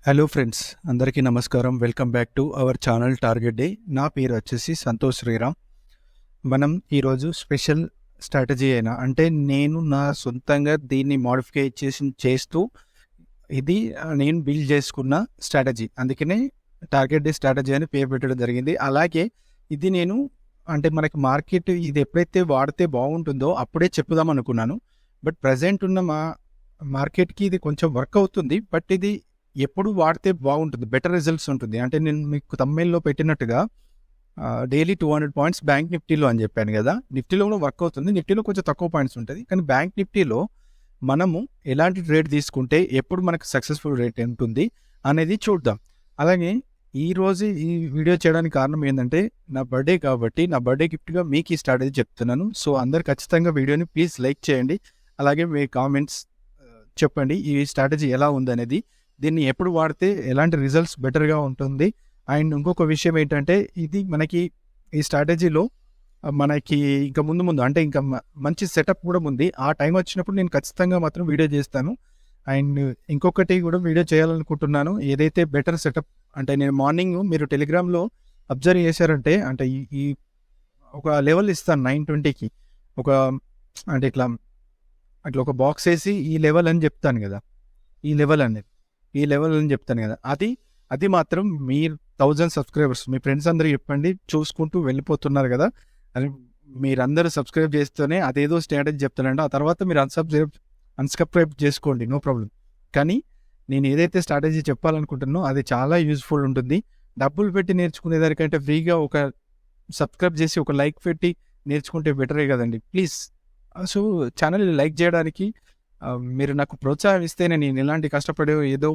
Hello friends, అందరికీ నమస్కారం. Welcome back to our channel target day. నా పేరు వచ్చేసి సంతోష్ శ్రీరామ్. మనం ఈరోజు స్పెషల్ స్ట్రాటజీ అంటే నేను నా సొంతంగా దీన్ని మోడిఫికేషన్ చేస్తూ ఇది నేను బిల్డ్ చేసుకున్న స్ట్రాటజీ, అందుకనే టార్గెట్ డే స్ట్రాటజీ అని పేరు పెట్టడం జరిగింది. అలాగే ఇది నేను మనకి మార్కెట్ ఇది ఎప్పుడైతే వాడితే బాగుంటుందో అప్పుడే చెప్పుదాం అనుకున్నాను. బట్ ప్రజెంట్ ఉన్న మార్కెట్కి ఇది కొంచెం వర్క్ అవుతుంది. బట్ ఇది ఎప్పుడు వాడితే బాగుంటుంది, బెటర్ రిజల్ట్స్ ఉంటుంది. అంటే నేను మీకు తమ్మెల్లో పెట్టినట్టుగా డైలీ 200 పాయింట్స్ బ్యాంక్ నిఫ్టీలో అని చెప్పాను కదా. నిఫ్టీలో కూడా వర్క్ అవుతుంది, నిఫ్టీలో కొంచెం తక్కువ పాయింట్స్ ఉంటుంది. కానీ బ్యాంక్ నిఫ్టీలో మనము ఎలాంటి ట్రేడ్ తీసుకుంటే ఎప్పుడు మనకు సక్సెస్ఫుల్ రేట్ ఉంటుంది అనేది చూద్దాం. అలాగే ఈరోజు ఈ వీడియో చేయడానికి కారణం ఏంటంటే నా బర్త్డే కాబట్టి నా బర్త్డే గిఫ్ట్గా మీకు ఈ స్ట్రాటజీ చెప్తున్నాను. సో అందరు ఖచ్చితంగా వీడియోని ప్లీజ్ లైక్ చేయండి. అలాగే మీ కామెంట్స్ చెప్పండి ఈ స్ట్రాటజీ ఎలా ఉందనేది, దీన్ని ఎప్పుడు వాడితే ఎలాంటి రిజల్ట్స్ బెటర్గా ఉంటుంది. అండ్ ఇంకొక విషయం ఏంటంటే ఇది మనకి ఈ స్ట్రాటజీలో మనకి ఇంకా ముందు అంటే ఇంకా మంచి సెటప్ కూడా ఉంది. ఆ టైం వచ్చినప్పుడు నేను ఖచ్చితంగా మాత్రం వీడియో చేస్తాను. అండ్ ఇంకొకటి కూడా వీడియో చేయాలనుకుంటున్నాను, ఏదైతే బెటర్ సెటప్ అంటే నేను మార్నింగ్ మీరు టెలిగ్రామ్లో అబ్జర్వ్ చేశారంటే ఈ ఒక లెవెల్ ఇస్తాను 9:20కి ఒక ఇట్లా ఒక బాక్స్ వేసి ఈ లెవెల్ అని చెప్తాను కదా, ఈ లెవెల్ అని చెప్తాను కదా, అది మాత్రం మీరు 1000 సబ్స్క్రైబర్స్ మీ ఫ్రెండ్స్ అందరూ చెప్పండి. చూసుకుంటూ వెళ్ళిపోతున్నారు కదా, అని మీరందరూ సబ్స్క్రైబ్ చేస్తూనే అదేదో స్ట్రాటజీ చెప్తానండి. ఆ తర్వాత మీరు అన్సబ్స్క్రైబ్ చేసుకోండి, నో ప్రాబ్లం. కానీ నేను ఏదైతే స్ట్రాటజీ చెప్పాలనుకుంటున్నానో అది చాలా యూజ్ఫుల్ ఉంటుంది. డబ్బులు పెట్టి నేర్చుకునే దానికంటే ఫ్రీగా ఒక సబ్స్క్రైబ్ చేసి ఒక లైక్ పెట్టి నేర్చుకుంటే బెటరే కదండి. ప్లీజ్ సో ఛానల్ లైక్ చేయడానికి మీరు నాకు ప్రోత్సాహం ఇస్తేనే నేను ఎలాంటి కష్టపడే ఏదో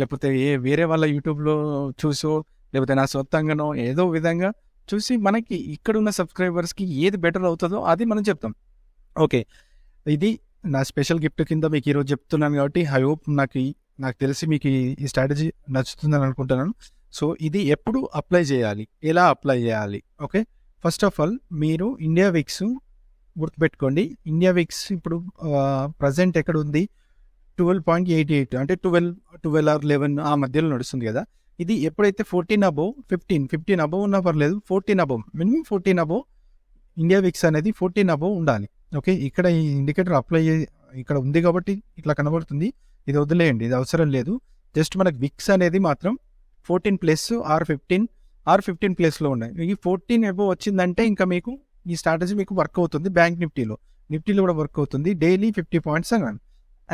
లేకపోతే వేరే వాళ్ళ యూట్యూబ్లో చూసో లేకపోతే నా సొంతంగానో ఏదో విధంగా చూసి మనకి ఇక్కడున్న సబ్స్క్రైబర్స్కి ఏది బెటర్ అవుతుందో అది మనం చెప్తాం. ఓకే, ఇది నా స్పెషల్ గిఫ్ట్ కింద మీకు ఈరోజు చెప్తున్నాను కాబట్టి ఐ హోప్ నాకు తెలిసి మీకు ఈ స్ట్రాటజీ నచ్చుతుందని అనుకుంటున్నాను. సో ఇది ఎప్పుడు అప్లై చేయాలి, ఎలా అప్లై చేయాలి? ఓకే, ఫస్ట్ ఆఫ్ ఆల్ మీరు ఇండియా విక్స్ గుర్తుపెట్టుకోండి. ఇండియా విక్స్ ఇప్పుడు ప్రజెంట్ ఎక్కడ ఉంది? 12.88 అంటే 12 or 11 ఆ మధ్యలో నడుస్తుంది కదా. ఇది ఎప్పుడైతే 14 అబోవ్ 15 అబోవ్ ఉన్నా పర్లేదు, 14 above minimum 14 above India VIX అనేది 14 అబోవ్ ఉండాలి. ఓకే, ఇక్కడ ఈ ఇండికేటర్ అప్లై ఇక్కడ ఉంది కాబట్టి ఇట్లా కనబడుతుంది. ఇది వదిలేయండి, ఇది అవసరం లేదు. జస్ట్ మనకి విక్స్ అనేది మాత్రం 14+ ఆర్ 15 ప్లేస్లో ఉన్నాయి. ఈ 14 అబోవ్ వచ్చిందంటే ఇంకా మీకు ఈ స్ట్రాటజీ మీకు వర్క్ అవుతుంది. బ్యాంక్ నిఫ్టీలో కూడా వర్క్ అవుతుంది. డైలీ 50 పాయింట్స్ అన్నాను.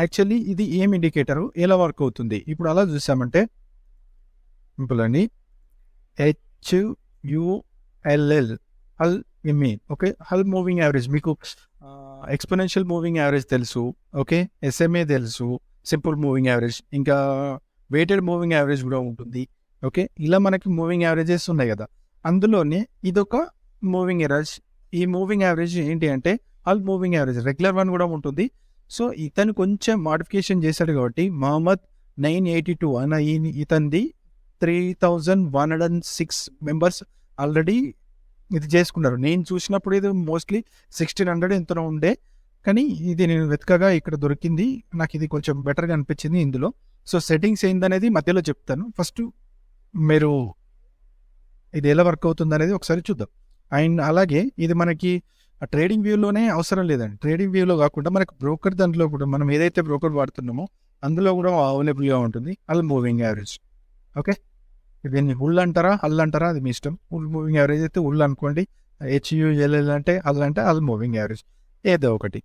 యాక్చువల్లీ ఇది ఏం ఇండికేటరు, ఎలా వర్క్ అవుతుంది? ఇప్పుడు అలా చూసామంటే సింపుల్ అండి, HULL హల్ ఎంఈ. ఓకే, హల్ మూవింగ్ యావరేజ్ మీకు ఎక్స్పోనెన్షియల్ మూవింగ్ యావరేజ్ తెలుసు. ఓకే, SMA తెలుసు, సింపుల్ మూవింగ్ యావరేజ్, ఇంకా వెయిటెడ్ మూవింగ్ యావరేజ్ కూడా ఉంటుంది. ఓకే, ఇలా మనకి మూవింగ్ యావరేజెస్ ఉన్నాయి కదా, అందులోనే ఇదొక మూవింగ్ యావరేజ్. ఈ మూవింగ్ యావరేజ్ ఏంటి అంటే హల్ మూవింగ్ యావరేజ్, రెగ్యులర్ వన్ కూడా ఉంటుంది. సో ఇతను కొంచెం మాడిఫికేషన్ చేశాడు కాబట్టి మహమ్మద్ 982 అన్న ఇతనిది 3106 మెంబర్స్ ఆల్రెడీ ఇది చేసుకున్నారు. నేను చూసినప్పుడు ఇది మోస్ట్లీ 1600 ఎంతనో ఉండే, కానీ ఇది నేను వెతకగా ఇక్కడ దొరికింది. నాకు ఇది కొంచెం బెటర్గా అనిపించింది ఇందులో. సో సెట్టింగ్స్ ఏందనేది మధ్యలో చెప్తాను. ఫస్ట్ మీరు ఇది ఎలా వర్క్ అవుతుంది అనేది ఒకసారి చూద్దాం. అండ్ అలాగే ఇది మనకి ట్రేడింగ్ వ్యూలోనే అవసరం లేదండి. ట్రేడింగ్ వ్యూలో కాకుండా మనకు బ్రోకర్ దాంట్లో కూడా మనం ఏదైతే బ్రోకర్ వాడుతున్నామో అందులో కూడా అవైలబుల్గా ఉంటుంది హల్ మూవింగ్ యావరేజ్. ఓకే, దీన్ని హుల్ అంటారా హల్ అంటారా అది మీ ఇష్టం. హుల్ మూవింగ్ యావరేజ్ అయితే హుల్ అనుకోండి, HULL అంటే హల్ మూవింగ్ యావరేజ్, ఏదో ఒకటి.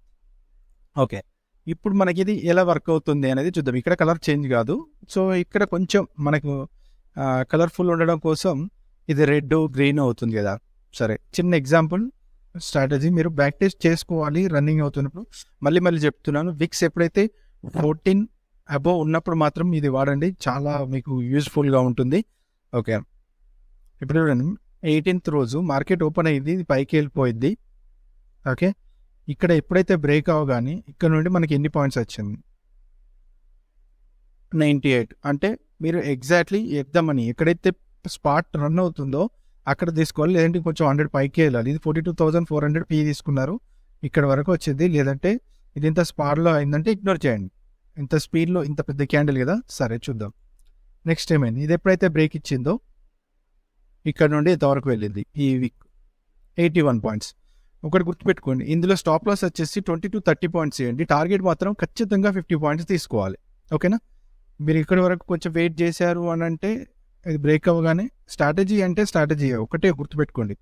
ఓకే, ఇప్పుడు మనకి ఇది ఎలా వర్క్ అవుతుంది అనేది చూద్దాం. ఇక్కడ కలర్ చేంజ్ కాదు, సో ఇక్కడ కొంచెం మనకు కలర్ఫుల్ ఉండడం కోసం ఇది రెడ్ గ్రీన్ అవుతుంది కదా. సరే, చిన్న ఎగ్జాంపుల్ స్ట్రాటజీ మీరు బ్యాక్ టెస్ట్ చేసుకోవాలి రన్నింగ్ అవుతున్నప్పుడు. మళ్ళీ చెప్తున్నాను, విక్స్ ఎప్పుడైతే 14 అబోవ్ ఉన్నప్పుడు మాత్రం ఇది వాడండి, చాలా మీకు యూజ్ఫుల్గా ఉంటుంది. ఓకే, ఇప్పుడు 18th రోజు మార్కెట్ ఓపెన్ అయ్యింది, ఇది పైకి వెళ్ళిపోయింది. ఓకే, ఇక్కడ ఎప్పుడైతే బ్రేక్ అవగానే ఇక్కడ నుండి మనకి ఎన్ని పాయింట్స్ వచ్చింది? 98. అంటే మీరు ఎగ్జాక్ట్లీ ఎగ్దామని ఎక్కడైతే స్పాట్ రన్ అవుతుందో అక్కడ తీసుకోవాలి, లేదంటే కొంచెం 100 పైకి వెళ్ళాలి. ఇది 42,400 P తీసుకున్నారు, ఇక్కడ వరకు వచ్చింది. లేదంటే ఇది ఇంత స్పాట్లో అయిందంటే ఇగ్నోర్ చేయండి. ఇంత స్పీడ్లో ఇంత పెద్ద క్యాండిల్ కదా. సరే చూద్దాం. నెక్స్ట్ ఏమైంది, ఇది ఎప్పుడైతే బ్రేక్ ఇచ్చిందో ఇక్కడ నుండి ఇంతవరకు వెళ్ళింది ఈ వీక్ 81 పాయింట్స్. ఒకటి గుర్తుపెట్టుకోండి, ఇందులో స్టాప్ లాస్ వచ్చేసి 20 to 30 పాయింట్స్ ఇవ్వండి, టార్గెట్ మాత్రం ఖచ్చితంగా 50 పాయింట్స్ తీసుకోవాలి. ఓకేనా, మీరు ఇక్కడి వరకు కొంచెం వెయిట్ చేశారు అని అంటే ఇది బ్రేక్ అవ్వగానే స్ట్రాటజీ అంటే స్ట్రాటజీ ఒకటే గుర్తుపెట్టుకోండి.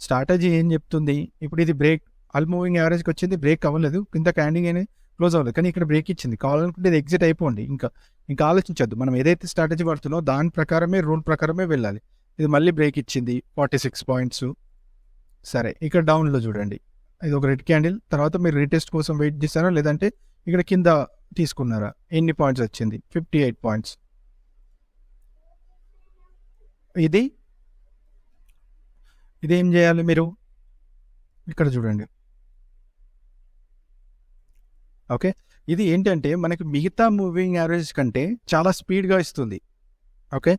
స్ట్రాటజీ ఏం చెప్తుంది, ఇప్పుడు ఇది బ్రేక్ ఆల్ మూవింగ్ యావరేజ్కి వచ్చింది, బ్రేక్ అవ్వలేదు, కింద క్యాండింగ్ అనేది క్లోజ్ అవ్వలేదు, కానీ ఇక్కడ బ్రేక్ ఇచ్చింది, కావాలనుకుంటే ఇది ఎగ్జిట్ అయిపోండి, ఇంకా ఆలోచించద్దు. మనం ఏదైతే స్ట్రాటజీ పడుతుందో దాని ప్రకారమే, రూల్ ప్రకారమే వెళ్ళాలి. ఇది మళ్ళీ బ్రేక్ ఇచ్చింది 46 పాయింట్స్. సరే, ఇక్కడ డౌన్లో చూడండి, ఇది ఒక రెడ్ క్యాండిల్, తర్వాత మీరు రీటెస్ట్ కోసం వెయిట్ చేస్తారా లేదంటే ఇక్కడ కింద తీసుకున్నారా, ఎన్ని పాయింట్స్ వచ్చింది, 58 పాయింట్స్. ఇదేం చేయాలి మీరు, ఇక్కడ చూడండి. ఓకే, ఇది ఏంటంటే మనకి మిగతా మూవింగ్ యావరేజ్ కంటే చాలా స్పీడ్గా ఇస్తుంది. ఓకే,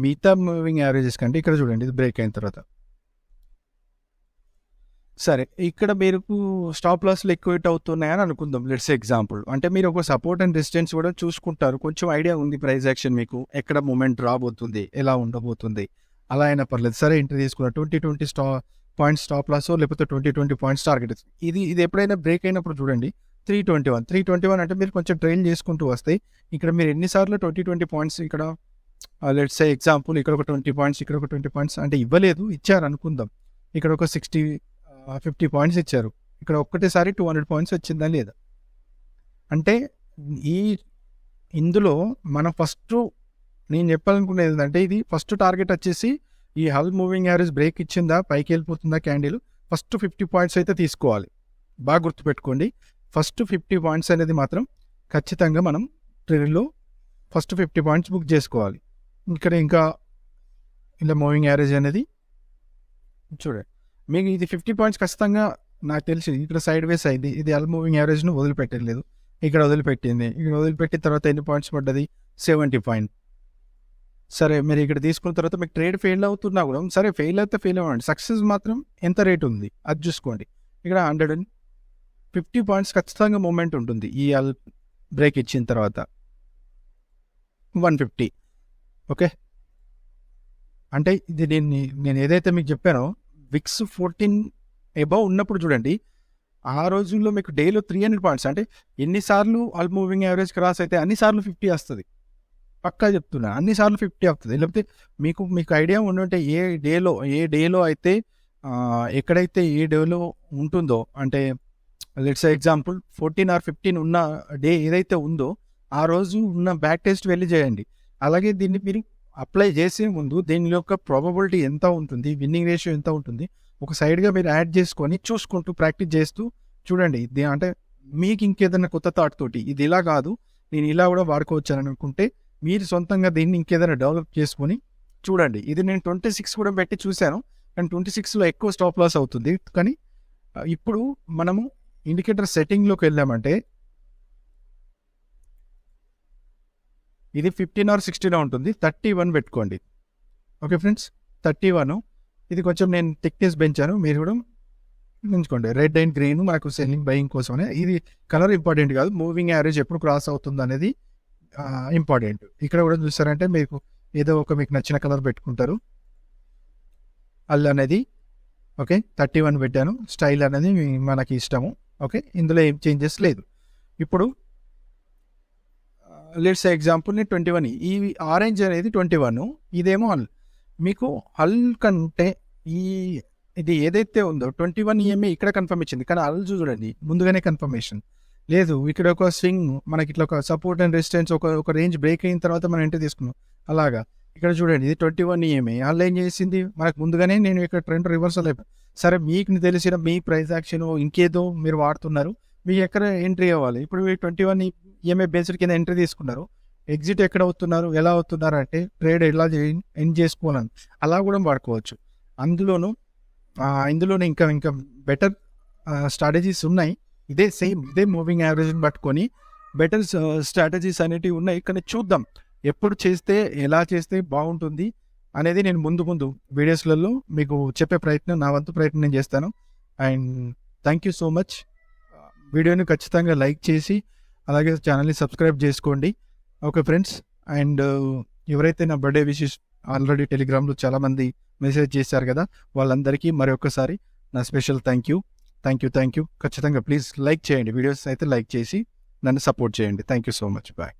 మిగతా మూవింగ్ యావరేజెస్ కంటే ఇక్కడ చూడండి, ఇది బ్రేక్ అయిన తర్వాత. సరే, ఇక్కడ మీరు స్టాప్ లాస్లు ఎక్కువ హిట్ అవుతున్నాయని అనుకుందాం, లెట్స్ ఎగ్జాంపుల్. అంటే మీరు ఒక సపోర్ట్ అండ్ రెసిస్టెన్స్ కూడా చూసుకుంటారు, కొంచెం ఐడియా ఉంది ప్రైస్ యాక్షన్ మీకు, ఎక్కడ మూమెంట్ రాబోతుంది, ఎలా ఉండబోతుంది, అలా అయినా పర్లేదు. సరే, ఎంట్రీ తీసుకున్నారు 20 పాయింట్స్ స్టాప్ లాస్, లేకపోతే 20 పాయింట్స్ టార్గెట్. ఇది ఎప్పుడైనా బ్రేక్ అయినప్పుడు చూడండి 321 అంటే మీరు కొంచెం ట్రైల్ చేసుకుంటూ వస్తాయి. ఇక్కడ మీరు ఎన్నిసార్లు 20 పాయింట్స్, ఇక్కడ లెట్స్ సే ఎగ్జాంపుల్, ఇక్కడ ఒక 20 పాయింట్స్, ఇక్కడ ఒక 20 పాయింట్స్ అంటే ఇవ్వలేదు, ఇచ్చారు అనుకుందాం, ఇక్కడ ఒక 50 పాయింట్స్ ఇచ్చారు, ఇక్కడ ఒక్కటేసారి 200 పాయింట్స్ వచ్చిందా లేదా అంటే ఇందులో మనం ఫస్ట్ నేను చెప్పాలనుకునేది ఏంటంటే, ఇది ఫస్ట్ టార్గెట్ వచ్చేసి ఈ హల్ మూవింగ్ యావరేజ్ బ్రేక్ ఇచ్చిందా, పైకి వెళ్ళిపోతుందా క్యాండిల్, ఫస్ట్ 50 పాయింట్స్ అయితే తీసుకోవాలి. బాగా గుర్తుపెట్టుకోండి, ఫస్ట్ 50 పాయింట్స్ అనేది మాత్రం ఖచ్చితంగా మనం ట్రేడ్లో ఫస్ట్ 50 పాయింట్స్ బుక్ చేసుకోవాలి. ఇక్కడ ఇంకా ఇలా మూవింగ్ యావరేజ్ అనేది చూడండి, మీకు ఇది 50 పాయింట్స్ ఖచ్చితంగా నాకు తెలిసి ఇక్కడ సైడ్ వేస్ అయింది, ఇది హల్ మూవింగ్ యావరేజ్ను వదిలిపెట్టలేదు, ఇక్కడ వదిలిపెట్టింది, ఇక్కడ వదిలిపెట్టిన తర్వాత ఎన్ని పాయింట్స్ పడ్డది, 70 పాయింట్. సరే, మీరు ఇక్కడ తీసుకున్న తర్వాత మీకు ట్రేడ్ ఫెయిల్ అవుతున్నా కూడా సరే, ఫెయిల్ అయితే ఫెయిల్ అవ్వండి, సక్సెస్ మాత్రం ఎంత రేట్ ఉంది అది చూసుకోండి. ఇక్కడ 150 పాయింట్స్ ఖచ్చితంగా మూమెంట్ ఉంటుంది ఈ హల్ బ్రేక్ ఇచ్చిన తర్వాత, 150. ఓకే, అంటే ఇది నేను ఏదైతే మీకు చెప్పానో విక్స్ 14 ఎబవ్ ఉన్నప్పుడు చూడండి, ఆ రోజుల్లో మీకు డేలో 300 పాయింట్స్ అంటే ఎన్నిసార్లు ఆల్ మూవింగ్ యావరేజ్ క్రాస్ అయితే అన్నిసార్లు 50 వస్తుంది, పక్కా చెప్తున్నా, అన్నిసార్లు 50 వస్తుంది. లేకపోతే మీకు ఐడియా ఉండుంటే ఏ డేలో అయితే ఎక్కడైతే ఏ డేలో ఉంటుందో, అంటే లెట్స్ ఎగ్జాంపుల్ 14 or 15 ఉన్న డే ఏదైతే ఉందో ఆ రోజు ఉన్న బ్యాక్ టెస్ట్ వెళ్ళి చేయండి. అలాగే దీన్ని మీరు అప్లై చేసే ముందు దీని యొక్క ప్రాబబిలిటీ ఎంత ఉంటుంది, విన్నింగ్ రేషియో ఎంత ఉంటుంది, ఒక సైడ్గా మీరు యాడ్ చేసుకొని చూసుకుంటూ ప్రాక్టీస్ చేస్తూ చూడండి. అంటే మీకు ఇంకేదైనా కొత్త థాట్ తోటి ఇది ఇలా కాదు, నేను ఇలా కూడా వాడుకోవచ్చు అని అనుకుంటే మీరు సొంతంగా దీన్ని ఇంకేదైనా డెవలప్ చేసుకొని చూడండి. ఇది నేను 26 కూడా పెట్టి చూశాను, కానీ 26లో ఎక్కువ స్టాప్ లాస్ అవుతుంది. కానీ ఇప్పుడు మనము ఇండికేటర్ సెట్టింగ్లోకి వెళ్ళామంటే ఇది 15 or 16 ఉంటుంది, 31 పెట్టుకోండి. Okay friends, 31. ఇది కొంచెం నేను థిక్నెస్ పెంచాను, మీరు కూడా ఉంచుకోండి. రెడ్ అండ్ గ్రీన్ మనకు సెల్లింగ్ బయింగ్ కోసమే, ఇది కలర్ ఇంపార్టెంట్ కాదు, మూవింగ్ యావరేజ్ ఎప్పుడు క్రాస్ అవుతుంది అనేది ఇంపార్టెంట్. ఇక్కడ కూడా చూస్తారంటే మీకు ఏదో ఒక మీకు నచ్చిన కలర్ పెట్టుకుంటారు, అల్ అనేది. ఓకే, 31 పెట్టాను, స్టైల్ అనేది మనకి ఇష్టము. ఓకే, ఇందులో ఏం చేంజెస్ లేదు. ఇది లెట్స్ ఎగ్జాంపుల్ నేను 21, ఈ ఆరెంజ్ అనేది 21, ఇదేమో హల్. మీకు హల్ కంటే ఇది ఏదైతే ఉందో 21 ఈఎంఏ ఇక్కడ కన్ఫర్మ్ ఇచ్చింది, కానీ హల్ చూడండి ముందుగానే కన్ఫర్మేషన్ లేదు. ఇక్కడ ఒక స్వింగ్ మనకి ఇట్లా ఒక సపోర్ట్ అండ్ రెసిస్టెన్స్ ఒక రేంజ్ బ్రేక్ అయిన తర్వాత మనం ఎంట్రీ తీసుకున్నాం. అలాగా ఇక్కడ చూడండి, ఇది 21 ఈఎంఏ, హల్ ఏం చేసింది మనకు ముందుగానే, నేను ఇక్కడ ట్రెండ్ రివర్సల్ అయిపోయి. సరే, మీకు తెలిసిన మీ ప్రైస్ యాక్షన్ ఇంకేదో మీరు వాడుతున్నారు, మీకు ఎక్కడ ఎంట్రీ అవ్వాలి. ఇప్పుడు 21 ఈఎంఐ బేస్డ్ కింద ఎంట్రీ తీసుకున్నారు, ఎగ్జిట్ ఎక్కడ అవుతున్నారు, ఎలా అవుతున్నారు అంటే ట్రేడ్ ఎలా ఎండ్ చేసుకోవాలని అలా కూడా వాడుకోవచ్చు. ఇందులోనూ ఇంకా బెటర్ స్ట్రాటజీస్ ఉన్నాయి. ఇదే మూవింగ్ యావరేజ్ని పట్టుకొని బెటర్ స్ట్రాటజీస్ అనేటివి ఉన్నాయి. కానీ చూద్దాం ఎప్పుడు చేస్తే, ఎలా చేస్తే బాగుంటుంది అనేది నేను ముందు వీడియోస్లలో మీకు చెప్పే ప్రయత్నం, నా వంతు ప్రయత్నం నేను చేస్తాను. And thank you so much. వీడియోని ఖచ్చితంగా లైక్ చేసి అలాగే ఛానల్ని సబ్స్క్రైబ్ చేసుకోండి. ఓకే ఫ్రెండ్స్, అండ్ ఎవరైతే నా బర్త్డే విషెస్ ఆల్రెడీ టెలిగ్రామ్లో చాలామంది మెసేజ్ చేశారు కదా, వాళ్ళందరికీ మరొకసారి నా స్పెషల్ థ్యాంక్ యూ. ఖచ్చితంగా ప్లీజ్ లైక్ చేయండి, వీడియోస్ అయితే లైక్ చేసి నన్ను సపోర్ట్ చేయండి. Thank you so much. Bye.